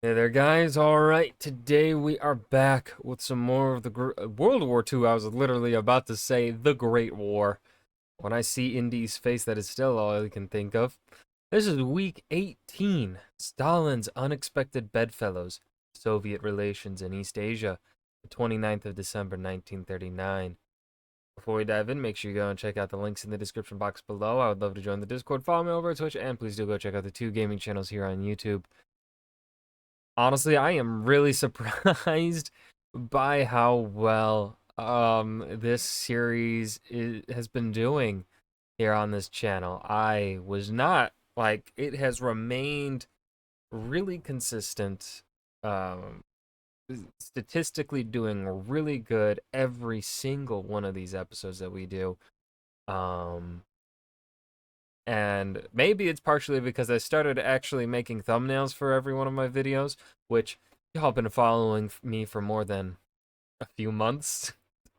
Hey there, guys. All right, today we are back with some more of the World War II. I was literally about to say the Great War. When I see Indy's face, that is still all I can think of. This is week 18. Stalin's unexpected bedfellows, Soviet relations in East Asia, the 29th of December, 1939. Before we dive in, make sure you go and check out the links in the description box below. I would love to join the Discord, follow me over at Twitch, and please do go check out the two gaming channels here on YouTube. Honestly, I am really surprised by how well this series has been doing here on this channel. I was not like it has remained really consistent, um statistically doing really good every single one of these episodes that we do. Um and maybe it's partially because I started actually making thumbnails for every one of my videos, which y'all been following me for more than a few months,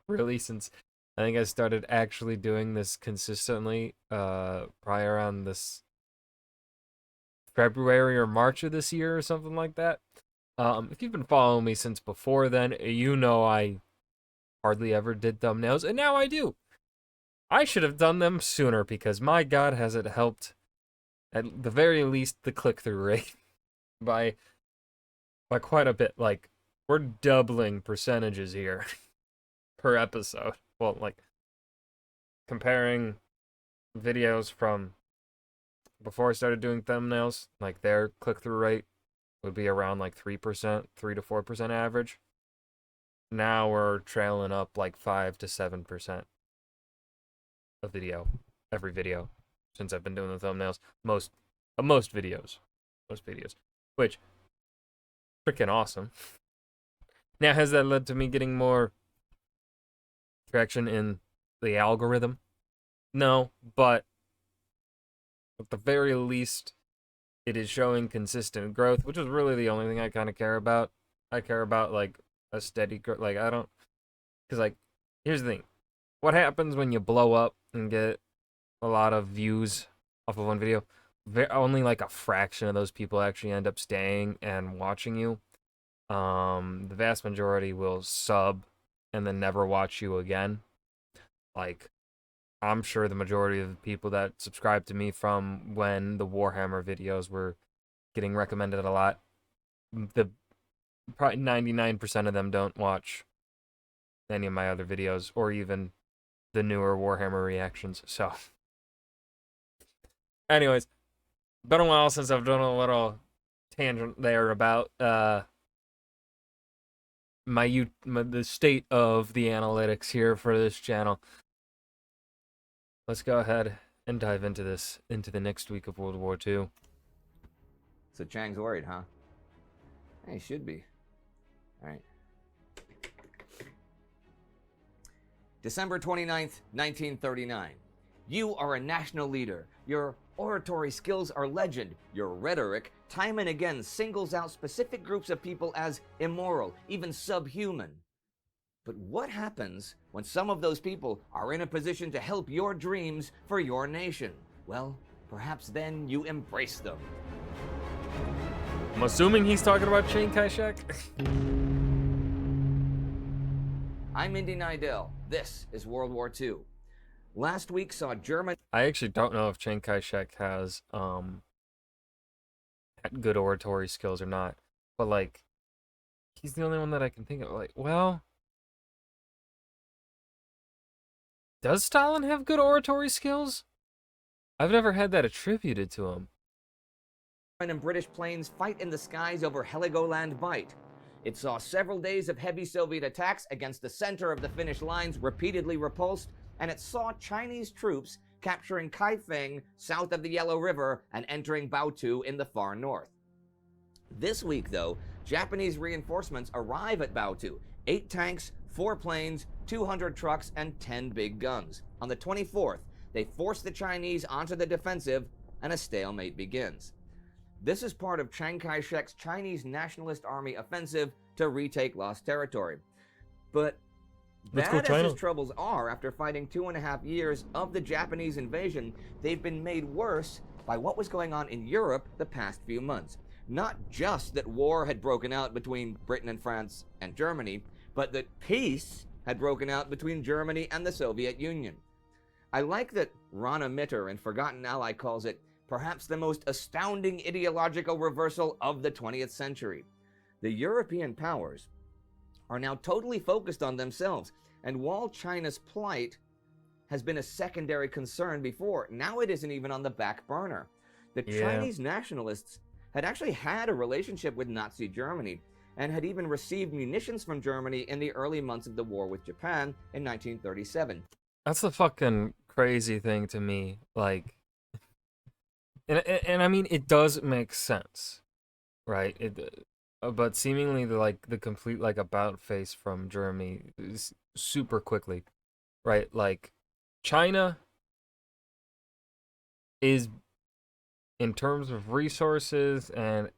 really, since I think I started actually doing this consistently, probably around this February or March of this year or something like that. If you've been following me since before then, you know I hardly ever did thumbnails, and now I do. I should have done them sooner because my God, has it helped at the very least the click-through rate by quite a bit. Like, we're doubling percentages here per episode. Well, like, comparing videos from before I started doing thumbnails, like their click-through rate would be around like 3%, 3 to 4% average. Now we're trailing up like 5 to 7% a video, every video, since I've been doing the thumbnails. Most videos, which freaking awesome. Now, has that led to me getting more traction in the algorithm? No, but at the very least, it is showing consistent growth, which is really the only thing I kind of care about. I care about like a steady growth. Like, I don't, because like, here's the thing: what happens when you blow up and get a lot of views off of one video? Only like a fraction of those people actually end up staying and watching you. The vast majority will sub and then never watch you again. Like, I'm sure the majority of the people that subscribe to me from when the Warhammer videos were getting recommended a lot, the probably 99% of them don't watch any of my other videos or even the newer Warhammer reactions. So, anyways, been a while since I've done a little tangent there about the state of the analytics here for this channel. Let's go ahead and dive into the next week of World War II. So Chang's worried, huh? He should be. All right. December 29th, 1939. You are a national leader. Your oratory skills are legend. Your rhetoric, time and again, singles out specific groups of people as immoral, even subhuman. But what happens when some of those people are in a position to help your dreams for your nation? Well, perhaps then you embrace them. I'm assuming he's talking about Chiang Kai-shek. I'm Indy Nidell. This is World War II. Last week saw German... I actually don't know if Chiang Kai-shek has good oratory skills or not. But, like, he's the only one that I can think of. Like, well, does Stalin have good oratory skills? I've never had that attributed to him. and British planes fight in the skies over Heligoland Bight. It saw several days of heavy Soviet attacks against the center of the Finnish lines repeatedly repulsed, and it saw Chinese troops capturing Kaifeng south of the Yellow River and entering Baotou in the far north. This week, though, Japanese reinforcements arrive at Baotou. 8 tanks, 4 planes, 200 trucks, and 10 big guns. On the 24th, they force the Chinese onto the defensive, and a stalemate begins. This is part of Chiang Kai-shek's Chinese Nationalist Army offensive to retake lost territory. But bad as his troubles are after fighting 2.5 years of the Japanese invasion, they've been made worse by what was going on in Europe the past few months. not just that war had broken out between Britain and France and Germany, but that peace had broken out between Germany and the Soviet Union. I like that Rana Mitter in Forgotten Ally calls it perhaps the most astounding ideological reversal of the 20th century. The European powers are now totally focused on themselves, and while China's plight has been a secondary concern before, now it isn't even on the back burner. The Chinese nationalists had actually had a relationship with Nazi Germany and had even received munitions from Germany in the early months of the war with Japan in 1937. That's the fucking crazy thing to me. Like, and I mean, it does make sense, right? But seemingly the complete like about face from Germany is super quickly, right? Like, China is, in terms of resources and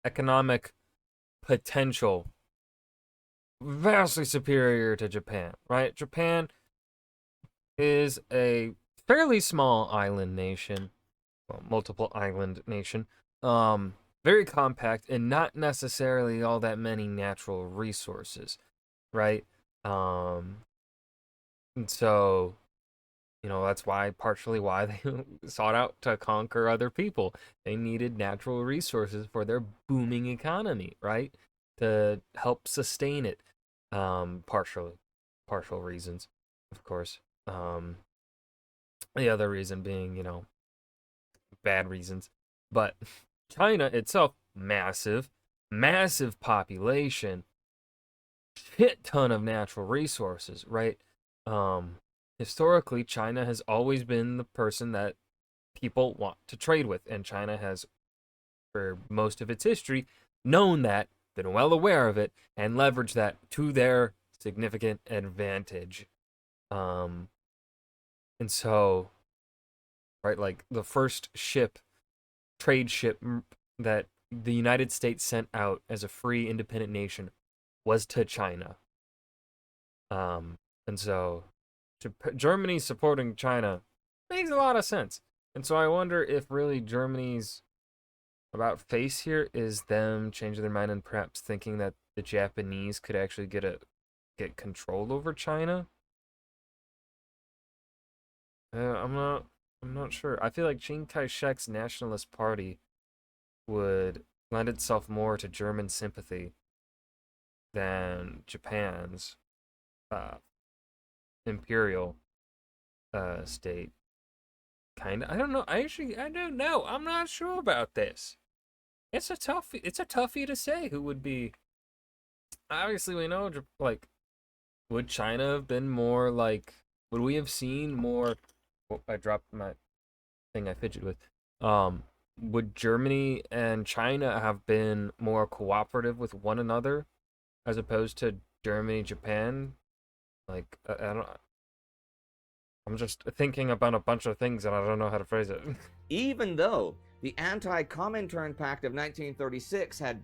economic potential, vastly superior to Japan, right? Japan is a fairly small island nation, well, multiple island nation, very compact and not necessarily all that many natural resources, right? And so, that's partially why they sought out to conquer other people. They needed natural resources for their booming economy, right? To help sustain it. Partial reasons, of course. The other reason being, bad reasons. But China itself, massive population, shit ton of natural resources, right? Historically, China has always been the person that people want to trade with, and China has, for most of its history, known that, been well aware of it, and leveraged that to their significant advantage. And so, right, like the first trade ship that the United States sent out as a free independent nation was to China. And so Germany supporting China makes a lot of sense. And so I wonder if really Germany's about face here is them changing their mind and perhaps thinking that the Japanese could actually get control over China. I'm not sure. I feel like Chiang Kai-shek's Nationalist Party would lend itself more to German sympathy than Japan's uh, imperial state. Kind of. I don't know. I don't know. I'm not sure about this. It's a toughie to say who would be. Obviously, we know, like, would China have been more like? Would we have seen more? Oh, I dropped my thing I fidget with. Would Germany and China have been more cooperative with one another as opposed to Germany, Japan? Like, I don't. I'm just thinking about a bunch of things and I don't know how to phrase it. Even though the Anti-Comintern Pact of 1936 had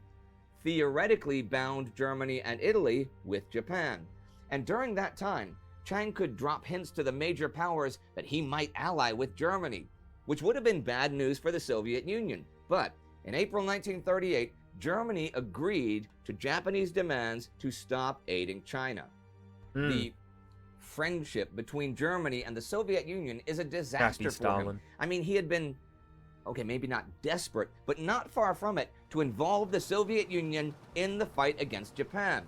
theoretically bound Germany and Italy with Japan. And during that time, Chiang could drop hints to the major powers that he might ally with Germany, which would have been bad news for the Soviet Union. But in April 1938, Germany agreed to Japanese demands to stop aiding China. The friendship between Germany and the Soviet Union is a disaster Happy for Stalin. him. I mean, he had been, okay, maybe not desperate, but not far from it, to involve the Soviet Union in the fight against Japan.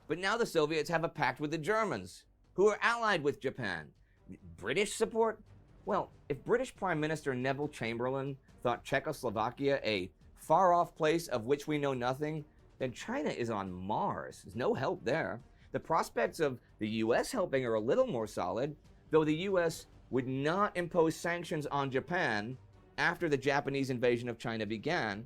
But now the Soviets have a pact with the Germans, who are allied with Japan. British support? Well, if British Prime Minister Neville Chamberlain thought Czechoslovakia a far-off place of which we know nothing, then China is on Mars. There's no help there. The prospects of the US helping are a little more solid, though the US would not impose sanctions on Japan after the Japanese invasion of China began.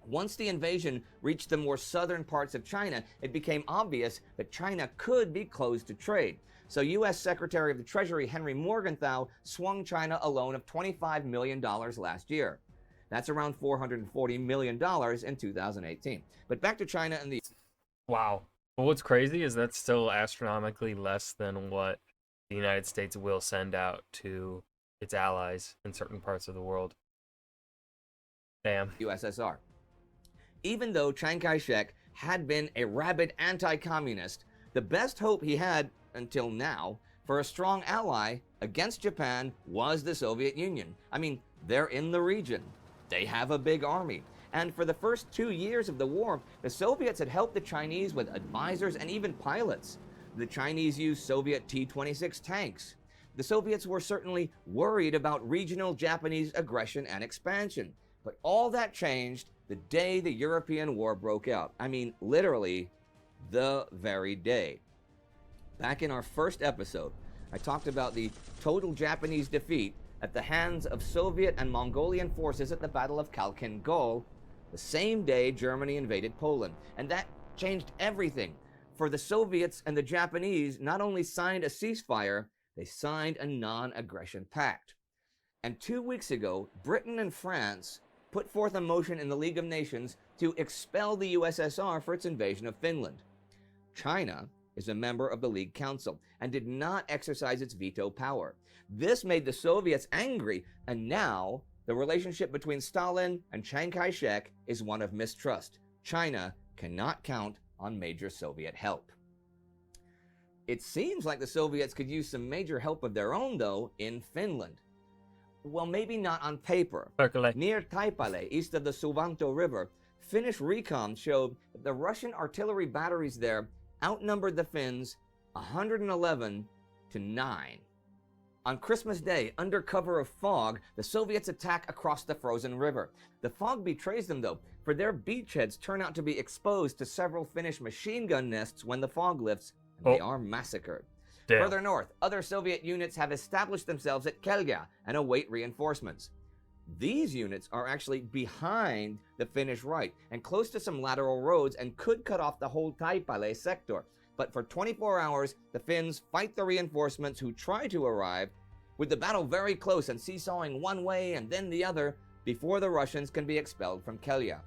Once the invasion reached the more southern parts of China, it became obvious that China could be closed to trade. So US Secretary of the Treasury Henry Morgenthau swung China a loan of $25 million last year. That's around $440 million in 2018. But back to China and the... Wow. But what's crazy is that's still astronomically less than what the United States will send out to its allies in certain parts of the world. Damn. USSR. Even though Chiang Kai-shek had been a rabid anti-communist, the best hope he had, until now, for a strong ally against Japan was the Soviet Union. I mean, they're in the region. They have a big army. And for the first 2 years of the war, the Soviets had helped the Chinese with advisors and even pilots. The Chinese used Soviet T-26 tanks. The Soviets were certainly worried about regional Japanese aggression and expansion. But all that changed the day the European war broke out. I mean, literally, the very day. Back in our first episode, I talked about the total Japanese defeat at the hands of Soviet and Mongolian forces at the Battle of Khalkhin Gol, the same day Germany invaded Poland. And that changed everything. For the Soviets and the Japanese not only signed a ceasefire, they signed a non-aggression pact. And 2 weeks ago, Britain and France put forth a motion in the League of Nations to expel the USSR for its invasion of Finland. China is a member of the League Council and did not exercise its veto power. This made the Soviets angry, and now the relationship between Stalin and Chiang Kai-shek is one of mistrust. China cannot count on major Soviet help. It seems like the Soviets could use some major help of their own, though, in Finland. Well, maybe not on paper. Near Taipale, east of the Suvanto River, Finnish recon showed that the Russian artillery batteries there outnumbered the Finns 111 to 9. On Christmas Day, under cover of fog, the Soviets attack across the frozen river. The fog betrays them, though, for their beachheads turn out to be exposed to several Finnish machine gun nests when the fog lifts, and they are massacred. Damn. Further north, other Soviet units have established themselves at Kelja and await reinforcements. These units are actually behind the Finnish right and close to some lateral roads and could cut off the whole Taipale sector. But for 24 hours, the Finns fight the reinforcements who try to arrive, with the battle very close and seesawing one way and then the other before the Russians can be expelled from Kelja.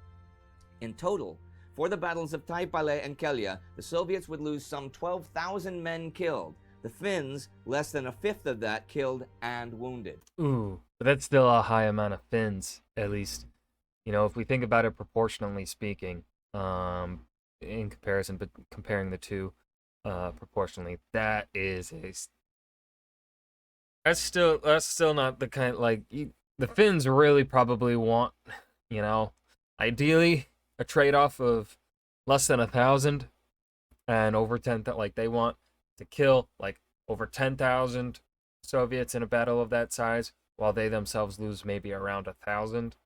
In total, for the battles of Taipale and Kelja, the Soviets would lose some 12,000 men killed. The Finns, less than a fifth of that, killed and wounded. Ooh, but that's still a high amount of Finns, at least. You know, if we think about it proportionally speaking, in comparison, but comparing the two proportionally, that's still not the kind, like, the Finns really probably want, you know, ideally a trade-off of less than 1,000 and over 10,000. Like, they want to kill like over 10,000 Soviets in a battle of that size, while they themselves lose maybe around 1,000.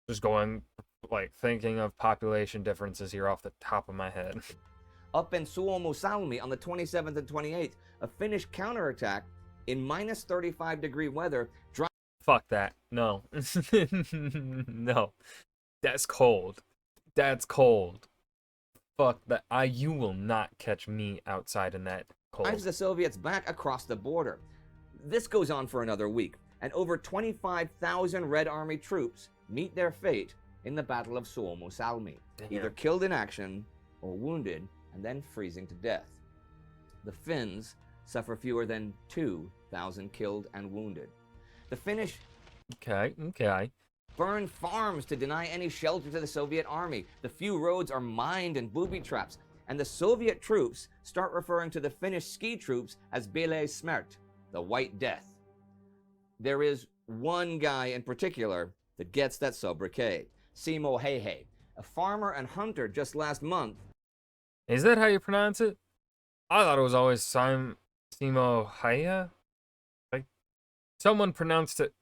Just going, like, thinking of population differences here off the top of my head. Up in Suomussalmi on the 27th and 28th, a Finnish counterattack in minus 35-degree weather. Fuck that. No. No. That's cold. That's cold. Fuck that. You will not catch me outside in that cold. Drives the Soviets back across the border. This goes on for another week, and over 25,000 Red Army troops meet their fate in the Battle of Suomussalmi, either killed in action or wounded and then freezing to death. The Finns suffer fewer than 2,000 killed and wounded. The Finnish burn farms to deny any shelter to the Soviet army. The few roads are mined and booby traps, and the Soviet troops start referring to the Finnish ski troops as Bele Smert, the White Death. There is one guy in particular that gets that sobriquet, Simo Heihe, a farmer and hunter just last month. Is that how you pronounce it? I thought it was always Simo Heihe. Like, someone pronounced it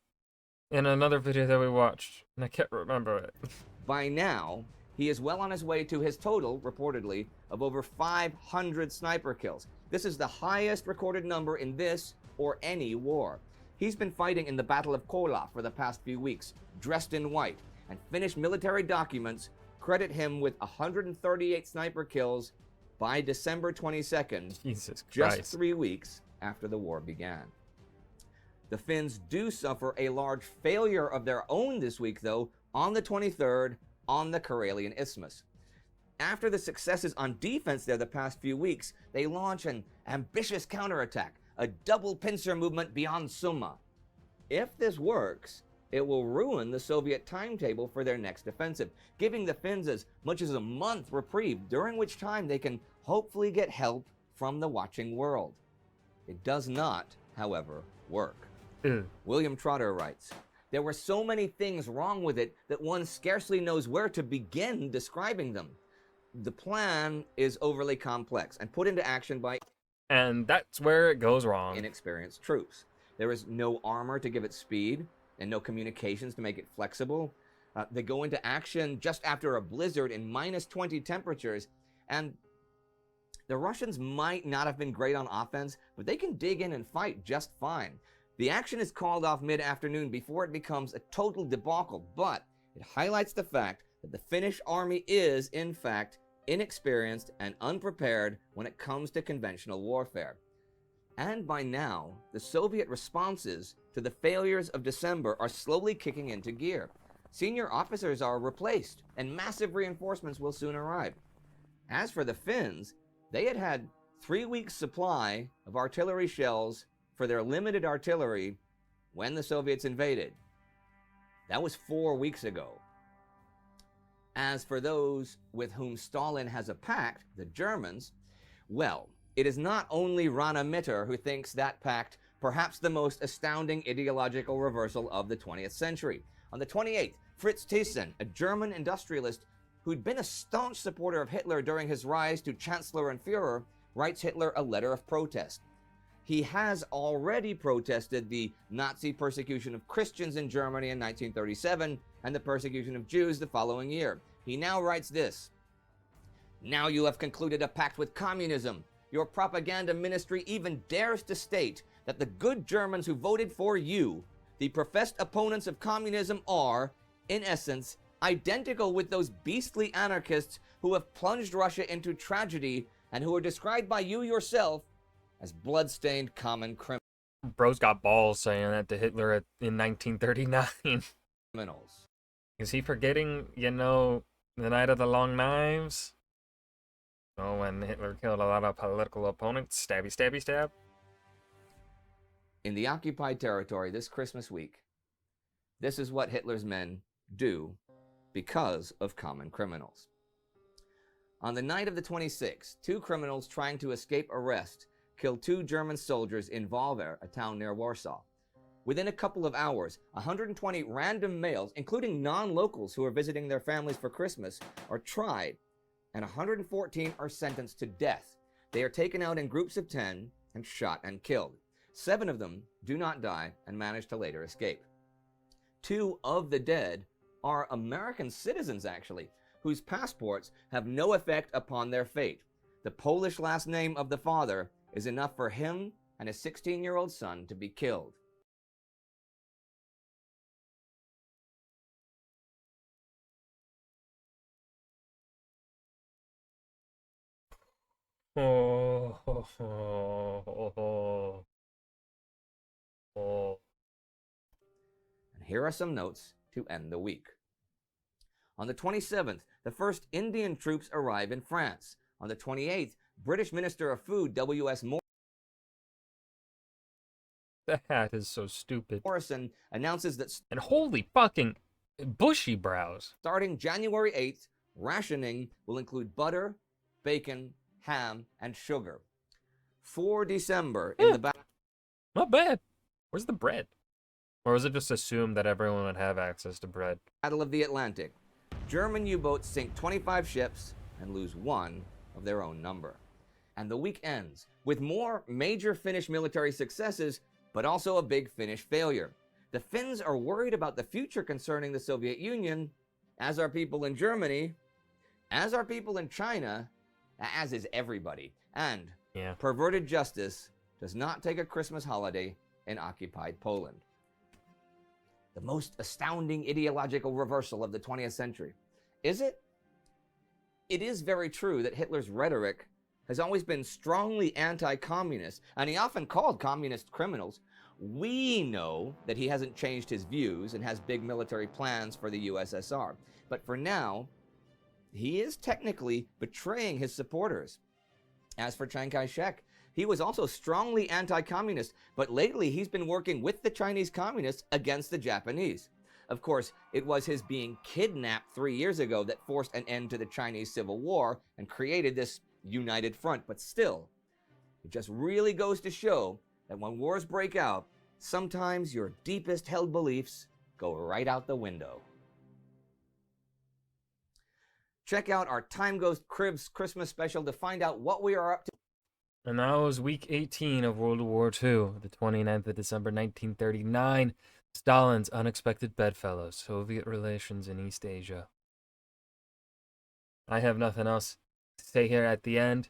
in another video that we watched, and I can't remember it. By now, he is well on his way to his total, reportedly, of over 500 sniper kills. This is the highest recorded number in this or any war. He's been fighting in the Battle of Kola for the past few weeks, dressed in white, and Finnish military documents credit him with 138 sniper kills by December 22nd, Jesus Christ. just 3 weeks after the war began. The Finns do suffer a large failure of their own this week, though, on the 23rd on the Karelian Isthmus. After the successes on defense there the past few weeks, they launch an ambitious counterattack, a double pincer movement beyond Summa. If this works, It will ruin the Soviet timetable for their next offensive, giving the Finns as much as a month reprieve, during which time they can hopefully get help from the watching world. It does not, however, work. William Trotter writes, "There were so many things wrong with it that one scarcely knows where to begin describing them. The plan is overly complex and put into action by And that's where it goes wrong. inexperienced troops. There is no armor to give it speed and no communications to make it flexible. They go into action just after a blizzard in -20 temperatures, and the Russians might not have been great on offense, but they can dig in and fight just fine. The action is called off mid-afternoon before it becomes a total debacle, but it highlights the fact that the Finnish army is, in fact, inexperienced and unprepared when it comes to conventional warfare. And by now, the Soviet responses to the failures of December are slowly kicking into gear. Senior officers are replaced, and massive reinforcements will soon arrive. As for the Finns, they had had 3 weeks' supply of artillery shells for their limited artillery when the Soviets invaded. That was 4 weeks ago. As for those with whom Stalin has a pact, the Germans, well, it is not only Rana Mitter who thinks that pact perhaps the most astounding ideological reversal of the 20th century. On the 28th, Fritz Thyssen, a German industrialist who'd been a staunch supporter of Hitler during his rise to Chancellor and Führer, writes Hitler a letter of protest. He has already protested the Nazi persecution of Christians in Germany in 1937 and the persecution of Jews the following year. He now writes this: "Now you have concluded a pact with communism. Your propaganda ministry even dares to state that the good Germans who voted for you, the professed opponents of communism, are, in essence, identical with those beastly anarchists who have plunged Russia into tragedy and who are described by you yourself as blood-stained common Bro's got balls saying that to Hitler in 1939. criminals." Is he forgetting, the Night of the Long Knives? Oh, when Hitler killed a lot of political opponents? Stabby, stabby, stab? In the occupied territory this Christmas week, this is what Hitler's men do because of common criminals. On the night of the 26th, 2 criminals trying to escape arrest killed 2 German soldiers in Walwer, a town near Warsaw. Within a couple of hours, 120 random males, including non-locals who are visiting their families for Christmas, are tried, and 114 are sentenced to death. They are taken out in groups of 10 and shot and killed. 7 of them do not die and manage to later escape. 2 of the dead are American citizens, actually, whose passports have no effect upon their fate. The Polish last name of the father is enough for him and his 16-year-old son to be killed. Oh, oh, oh, oh, oh. And here are some notes to end the week. On the 27th, the first Indian troops arrive in France. On the 28th, British Minister of Food W.S. The hat is so stupid. Morrison announces that And holy fucking bushy brows. starting January 8th, rationing will include butter, bacon, ham, and sugar. For December, in the Not bad. Where's the bread? Or was it just assumed that everyone would have access to bread? Battle of the Atlantic, German U-boats sink 25 ships and lose 1 of their own number. And the week ends with more major Finnish military successes, but also a big Finnish failure. The Finns are worried about the future concerning the Soviet Union, as are people in Germany, as are people in China, as is everybody. And Yeah. perverted justice does not take a Christmas holiday in occupied Poland. The most astounding ideological reversal of the 20th century. Is it? It is very true that Hitler's rhetoric has always been strongly anti-communist, and he often called communists criminals. We know that he hasn't changed his views and has big military plans for the USSR. But for now, he is technically betraying his supporters. As for Chiang Kai-shek, he was also strongly anti-communist, but lately he's been working with the Chinese communists against the Japanese. Of course, it was his being kidnapped 3 years ago that forced an end to the Chinese Civil War and created this united front. But still, it just really goes to show that when wars break out, sometimes your deepest held beliefs go right out the window. Check out our Time Ghost Cribs Christmas special to find out what we are up to. And that was week 18 of World War II, the 29th of December 1939. Stalin's unexpected bedfellows, Soviet relations in East Asia. I have nothing else to say here at the end.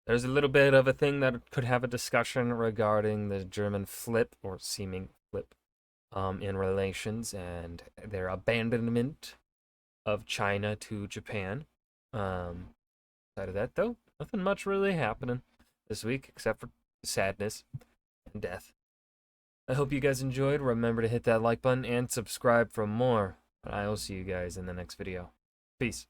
There's a little bit of a thing that could have a discussion regarding the German flip, or seeming flip, in relations and their abandonment of China to Japan. Outside of that, though, nothing much really happening this week except for sadness and death. I hope you guys enjoyed. Remember to hit that like button and subscribe for more. And I will see you guys in the next video. Peace.